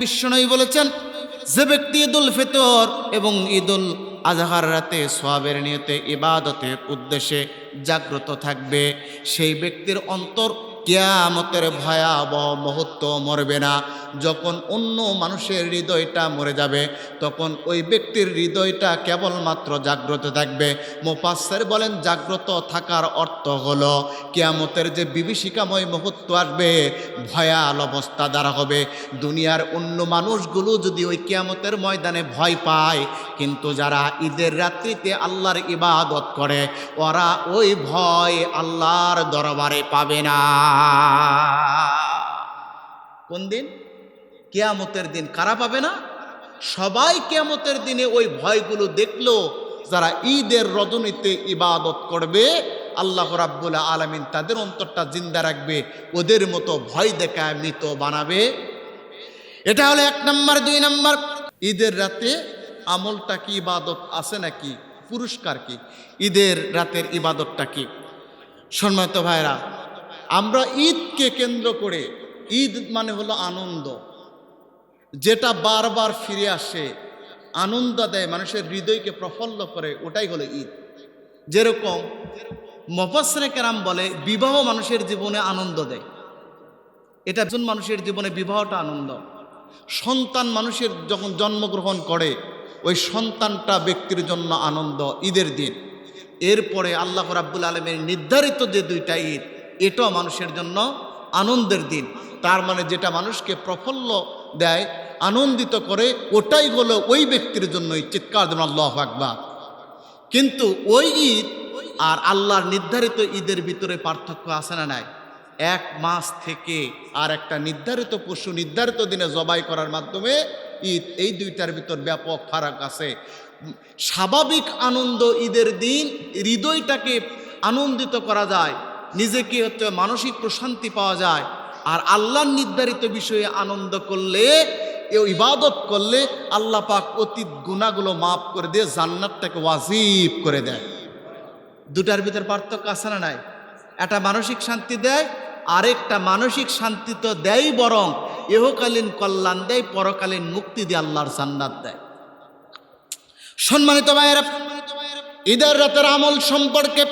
বিশ্বনবী বলেছেন, যে ব্যক্তি ঈদুল ফিতর এবং ঈদুল আজহার রাতে সওয়াবের নিয়তে ইবাদতের উদ্দেশ্যে জাগ্রত থাকবে, সেই ব্যক্তির অন্তর কিয়ামতের ভয়াবহ মুহূর্ত মরবে না। যখন অন্য মানুষের হৃদয়টা মরে যাবে, তখন ওই ব্যক্তির হৃদয়টা কেবলমাত্র জাগ্রত থাকবে। মুফাসসির বলেন, জাগ্রত থাকার অর্থ হলো কিয়ামতের যে বিভীষিকাময় মুহূর্ত আসবে, ভয়াল অবস্থা দ্বারা হবে। দুনিয়ার অন্য মানুষগুলো যদি ওই কিয়ামতের ময়দানে ভয় পায়, কিন্তু যারা ঈদের রাত্রিতে আল্লাহর ইবাদত করে, ওরা ওই ভয় আল্লাহর দরবারে পাবে না। কোন দিন? কিয়ামতের দিন। কারা পাবে না? সবাই কিয়ামতের দিনে ওই ভয়গুলো দেখলো। যারা ঈদের রজনীতে ইবাদত করবে, আল্লাহ রাব্বুল আলামিন তাদের অন্তরটা জিন্দা রাখবে, ওদের মতো ভয় দেখায় মৃত বানাবে। এটা হলো 1 নম্বর। 2 নম্বর, ঈদের রাতে আমলটা কি, ইবাদত আছে নাকি, পুরস্কার কি? ঈদের রাতের ইবাদতটা কি? সম্মানিত ভাইরা, আমরা ঈদকে কেন্দ্র করে, ঈদ মানে হলো আনন্দ, যেটা বারবার ফিরে আসে, আনন্দ দেয়, মানুষের হৃদয়কে প্রফুল্ল করে, ওটাই হলো ঈদ। যেরকম মুফাসসিরে কেরাম বলে, বিবাহ মানুষের জীবনে আনন্দ দেয়। এটা একজন মানুষের জীবনে বিবাহটা আনন্দ। সন্তান মানুষের যখন জন্মগ্রহণ করে, ওই সন্তানটা ব্যক্তির জন্য আনন্দ ঈদের দিন। এরপরে আল্লাহ রাব্বুল আলামিনের নির্ধারিত যে 2টা ঈদ, এটাও মানুষের জন্য আনন্দের দিন। তার মানে যেটা মানুষকে প্রফুল্ল দেয়, আনন্দিত করে, ওটাই হলো ওই ব্যক্তির জন্যই। চিৎকার দেন আল্লাহু আকবার। কিন্তু ওই ঈদ আর আল্লাহর নির্ধারিত ঈদের ভিতরে পার্থক্য আছে না নাই? 1 মাস থেকে আর একটা নির্ধারিত পশু নির্ধারিত দিনে জবাই করার মাধ্যমে ঈদ, এই 2টার ভিতর ব্যাপক ফারাক আছে। স্বাভাবিক আনন্দ ঈদের দিন, হৃদয়টাকে আনন্দিত করা যায়, নিজেকে মানসিক প্রশান্তি পাওয়া যায়। আর আল্লাহর নির্ধারিত বিষয়ে আনন্দ করলে, এ ইবাদত করলে আল্লাহ পাক অতীত গুনাহগুলো মাফ করে দিয়ে জান্নাতটাকে ওয়াজিব করে দেয়। 2টার ভিতর পার্থক্য আছে না নাই? একটা মানসিক শান্তি দেয়, আরেকটা মানসিক শান্তি তো দেয়, বরং ইহকালীন কল্যাণ দেয়, পরকালীন মুক্তি দিয়ে আল্লাহর জান্নাত দেয়। সম্মানিত ভাইয়েরা, ঈদের রাতের আমল সম্পর্কে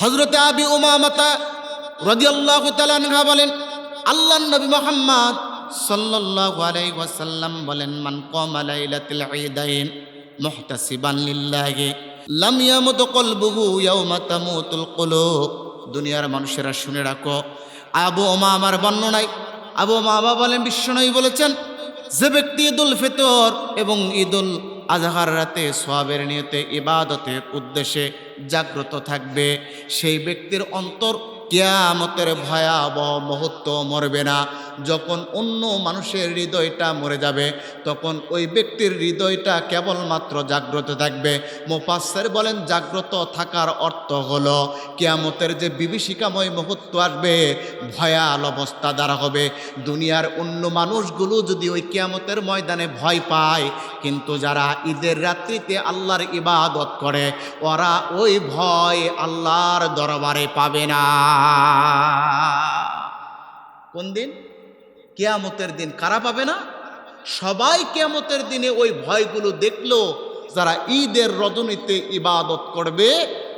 হযরতে আবি উমামাতা রাদিয়াল্লাহু তাআলা আনহু বলেন, আল্লাহর নবী মুহাম্মদ সাল্লাল্লাহু আলাইহি ওয়াসাল্লাম বলেন, মান কামা লাইলাতুল ঈদাইন মুহতাসিবান লিল্লাহি লাম ইয়ামুত কলবুহু ইয়াওমা তামুতুল কুলুব। দুনিয়ার মানুষেরা শুনে রাখো, আবু উমামার বর্ণনায় আবু উমামা বলেন, বিশ্বনবী বলেছেন, যে ব্যক্তি ঈদুল ফিতর এবং ঈদুল আজহার রাতে সওয়াবের নিয়তে ইবাদতের উদ্দেশ্যে জাগ্রত থাকবে, সেই ব্যক্তির অন্তর কিয়ামতের ভয়াবহ মুহূর্ত মরবে না। যখন অন্য মানুষের হৃদয়টা মরে যাবে, তখন ওই ব্যক্তির হৃদয়টা কেবলমাত্র জাগ্রত থাকবে। মুফাসসির বলেন, জাগ্রত থাকার অর্থ হলো কিয়ামতের যে বিভীষিকাময় মুহূর্ত আসবে, ভয়াল অবস্থা দ্বারা হবে। দুনিয়ার অন্য মানুষগুলো যদি ওই কিয়ামতের ময়দানে ভয় পায়, কিন্তু যারা ঈদের রাত্রিতে আল্লাহর ইবাদত করে, ওরা ওই ভয় আল্লাহর দরবারে পাবে না। কোন দিন? কিয়ামতের দিন। কারা পাবে না? সবাই কিয়ামতের দিনে ওই ভয়গুলো দেখলো। যারা ঈদের রজনীতে ইবাদত করবে,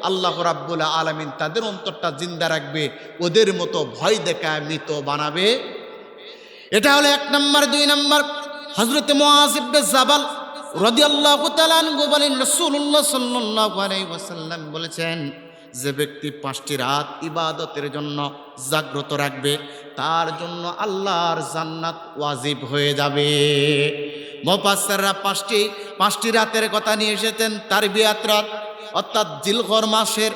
আল্লাহ রাব্বুল আলামিন তাদের অন্তরটা জিন্দা রাখবে, ওদের মতো ভয় দেখায় মৃত বানাবে। এটা হলো 1 নম্বর। 2 নম্বর, হযরতে মুআয ইবনে জাবাল রাদিয়াল্লাহু তাআলা আনহু বলেন, রাসূলুল্লাহ সাল্লাল্লাহু আলাইহি ওয়াসাল্লাম বলেছেন, যে ব্যক্তি 5টি রাত ইবাদতের জন্য জাগ্রত রাখবে, তার জন্য আল্লাহর জান্নাত ওয়াজিব হয়ে যাবে। মুফাসসিররা 5টি রাতের কথা নিয়ে এসেছেন। তারবিয়াত রাত, অর্থাৎ জিলহজ মাসের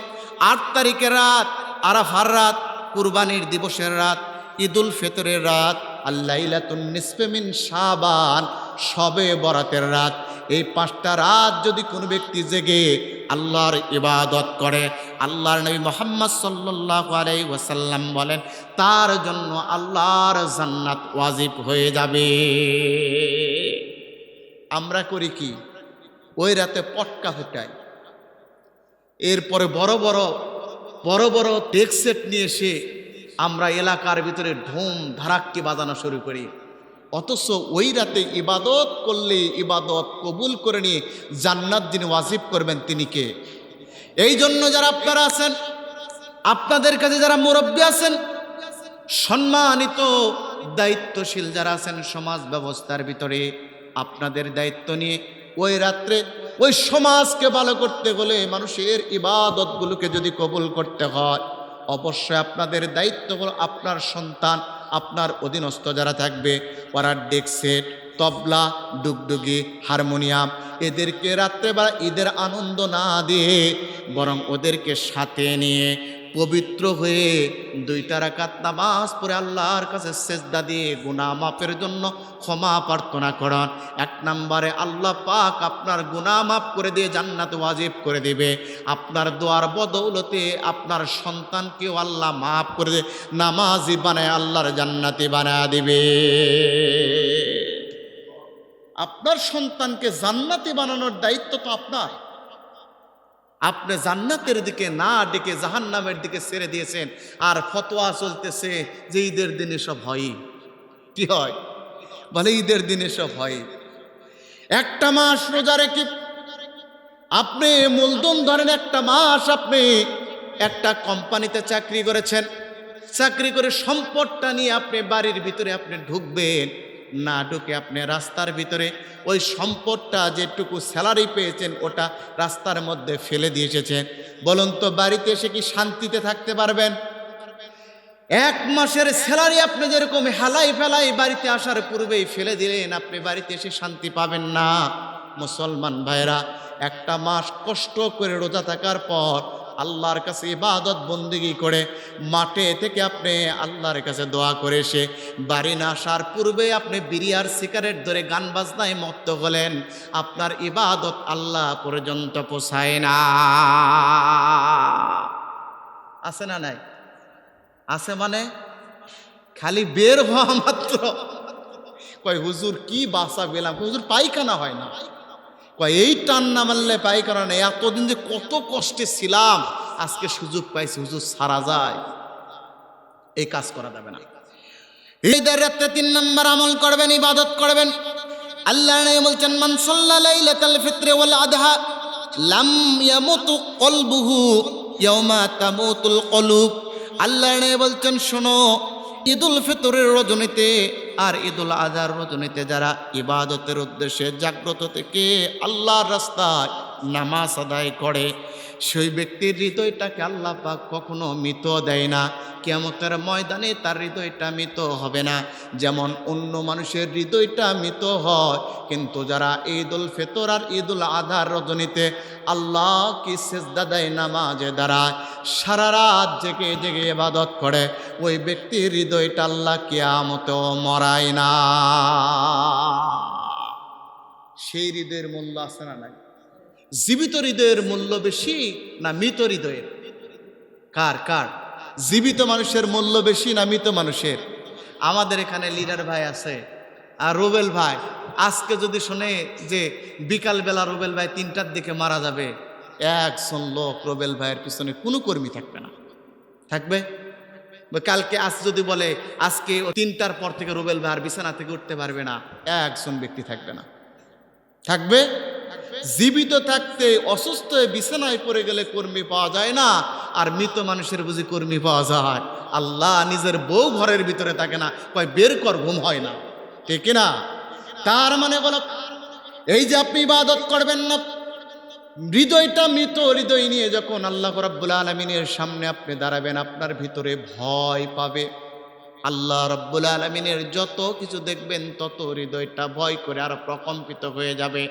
8 তারিখের রাত, আরাফার রাত, কুরবানির দিবসের রাত, ঈদুল ফিতরের রাত, আল-লাইলাতুন নিসফে মিন শাবান, শবে বরাতের রাত। এই 5টা রাত যদি কোনো ব্যক্তি জেগে আল্লাহর ইবাদত করে, আল্লাহর নবী মুহাম্মদ সাল্লাল্লাহু আলাইহি ওয়াসাল্লাম বলেন, তার জন্য আল্লাহর জান্নাত ওয়াজিব হয়ে যাবে। আমরা করি কি? ওই রাতে পটকা ফুটাই, এরপরে বড় বড় ডেক সেট নিয়ে এসে আমরা এলাকার ভিতরে ঢোম ধারাক্কি বাজানো শুরু করি। অথচ ওই রাতে ইবাদত করলে ইবাদত কবুল করে নিয়ে জান্নাত যিনি ওয়াজিব করবেন তিনি কে? এই জন্য যারা আপনারা আছেন, আপনাদের কাছে যারা মুরব্বী আছেন, সম্মানিত দায়িত্বশীল যারা আছেন সমাজ ব্যবস্থার ভিতরে, আপনাদের দায়িত্ব নিয়ে ওই রাত্রে ওই সমাজকে ভালো করতে হলে, মানুষের ইবাদতগুলোকে যদি কবুল করতে হয়, অবশ্যই আপনাদের দায়িত্ব হলো আপনার সন্তান, আপনার অধীনস্থ যারা থাকবে, ওরা ডেক সেট, তবলা, ডুগডুগি, হারমোনিয়াম, এদেরকে রাত্রেবেলা ঈদের আনন্দ না দিয়ে বরং ওদেরকে সাথে নিয়ে পবিত্র হয়ে 2 রাকাত নামাজ পড়ে আল্লাহর কাছে সেজদা দিয়ে গুনাহ মাফের জন্য ক্ষমা প্রার্থনা করেন। 1 নম্বরে আল্লাহ পাক আপনার গুনাহ মাফ করে দিয়ে জান্নাত ওয়াজিব করে দিবে। আপনার দোয়ার বদৌলতে আপনার সন্তানকেও আল্লাহ মাফ করে দিয়ে নামাজি বানায় আল্লাহর জান্নাতি বানায় দিবে। আপনার সন্তানকে জান্নাতি বানানোর দায়িত্ব তো আপনার। আপনি জান্নাতের দিকে না ডেকে জাহান্নামের দিকে ছেড়ে দিয়েছেন, আর ফতোয়া চলতেছে যে ঈদের দিনে সব হয়। কি হয় বলে? ঈদের দিনে সব হয়। 1 মাস রোজা রেখে আপনি মূলধন ধরেন, 1 মাস আপনি একটা কোম্পানিতে চাকরি করেছেন, চাকরি করে সম্পদটা নিয়ে আপনি বাড়ির ভিতরে আপনি ঢুকবেন, না ঢুকে আপনি রাস্তার ভিতরে ওই সম্পদটা যেটুকু স্যালারি পেয়েছেন ওটা রাস্তার মধ্যে ফেলে দিয়ে এসেছেন। বলুন তো বাড়িতে এসে কি শান্তিতে থাকতে পারবেন? 1 মাসের স্যালারি আপনি যেরকম হেলাই ফেলাই বাড়িতে আসার পূর্বেই ফেলে দিলেন, আপনি বাড়িতে এসে শান্তি পাবেন না। মুসলমান ভাইরা, 1 মাস কষ্ট করে রোজা থাকার পর আল্লাহর কাছে ইবাদত বন্দেগী করে মাঠে থেকে আপনি আল্লাহর কাছে দোয়া করে এসে বাড়ি না আসার পূর্বে আপনি বিড়ি আর সিগারেট ধরে গান বাজনায় মত্ত হলেন, আপনার ইবাদত আল্লাহ পর্যন্ত পৌঁছায় না। আছে না নাই? আছে মানে খালি বের হওয়া মাত্র কয় হুজুর কি বাসা পেলাম, হুজুর পায়খানা হয় না, কয় এই টান না মারলে পায়খানা নেই, এতদিন যে কত কষ্টে ছিলাম আজকে সুযোগ পাইছি, হুজুর সারা যায়। এই কাজ করা যাবে না। ঈদের রাতে 3 নম্বর আমল করবেন, ইবাদত করবেন। আল্লাহ নবী বলছেন, মান সাল্লা লাইলাতাল ফিত্র ওয়াল আদহা লাম ইয়ামুতু কলবুহু ইয়াওমা তামুতুল কলুব। আল্লাহ নবী বলছেন, শোনো, ঈদুল ফিতরের রজনীতে আর ঈদুল আজহার রজনীতে যারা ইবাদতের উদ্দেশ্যে জাগ্রত থেকে আল্লাহর রাস্তায় নামাজ আদায় করে, সেই ব্যক্তির হৃদয়টাকে আল্লাহ পাক কখনো মৃত দেয় না। কিয়ামতের ময়দানে তার হৃদয়টা মৃত হবে না। যেমন অন্য মানুষের হৃদয়টা মৃত হয়, কিন্তু যারা ঈদুল ফিতর আর ঈদুল আজহার রজনীতে আল্লাহ কি সেজদা দেয়, নামাজে দাঁড়ায়, সারা রাত জেগে জেগে ইবাদত করে, ওই ব্যক্তির হৃদয়টা আল্লাহ কিয়ামতেও মরায় না। সেই হৃদয়ের মূল্য আছে না নাই? জীবিত হৃদয়ের মূল্য বেশি না মৃত হৃদয়ের? কার কার? জীবিত মানুষের মূল্য বেশি না মৃত মানুষের? আমাদের এখানে লিডার ভাই আছে, আর রুবেল ভাই আজকে যদি শোনে যে বিকালবেলা রুবেল ভাই 3টার দিকে মারা যাবে, 1জন লোক রুবেল ভাইয়ের পিছনে কোনো কর্মী থাকবে না। থাকবে? কালকে আজ যদি বলে আজকে 3টার পর থেকে রুবেল ভাই আর বিছানা থেকে উঠতে পারবে না, 1জন ব্যক্তি থাকবে না। থাকবে? জীবিত থাকতে অসুস্থ হয়ে বিছানায় পড়ে গেলে কর্মী পাওয়া যায় না, আর মৃত মানুষের বুঝি কর্মী পাওয়া যায়? আল্লাহ নিজের বউ ঘরের ভিতরে থাকে না, কয় বের কর, ঘুম হয় না। ঠিক না? তার মানে বলো, এই যে আপনি ইবাদত করবেন না, হৃদয়টা মৃত হৃদয় নিয়ে যখন আল্লাহ রাব্বুল আলামিনের সামনে আপনি দাঁড়াবেন, আপনার ভিতরে ভয় পাবে। আল্লাহ রাব্বুল আলামিনের যত কিছু দেখবেন তত হৃদয়টা ভয় করে আরো প্রকম্পিত হয়ে যাবে।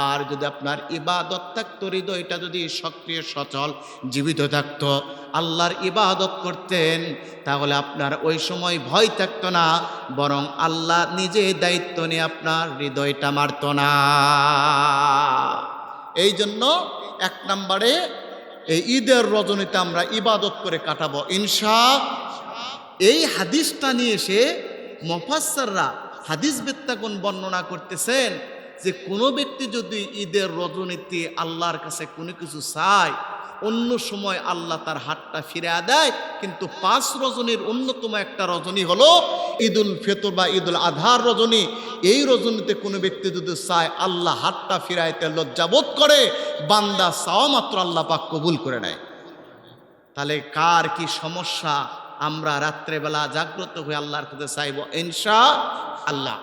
আর যদি আপনার ইবাদত থাকতো, হৃদয়টা যদি সক্রিয় সচল জীবিত থাকতো, আল্লাহর ইবাদত করতেন, তাহলে আপনার ওই সময় ভয় থাকতো না, বরং আল্লাহ নিজে দায়িত্ব নিয়ে আপনার হৃদয়টা মারত না। এই জন্য 1 নম্বরে এই ঈদের রজনীতে আমরা ইবাদত করে কাটাবো এই হাদিসটা নিয়ে এসে মুফাসসিররা হাদিস বেত্তাগণ বর্ণনা করতেছেন যে কোনো ব্যক্তি যদি ঈদের রজনীতে আল্লাহর কাছে কোনো কিছু চায়, অন্য সময় আল্লাহ তার হাতটা ফিরে দেয়, কিন্তু 5 রজনীর অন্যতম একটা রজনী হলো ঈদুল ফিতর বা ঈদুল আজহার রজনী। এই রজনীতে কোনো ব্যক্তি যদি চায় আল্লাহ হাতটা ফিরাইতে লজ্জাবোধ করে, বান্দা চাওয়া মাত্র আল্লাহ পাক কবুল করে নেয়। তাহলে কার কি সমস্যা, আমরা রাত্রেবেলা জাগ্রত হয়ে আল্লাহর কাছে চাইব ইনশাআল্লাহ।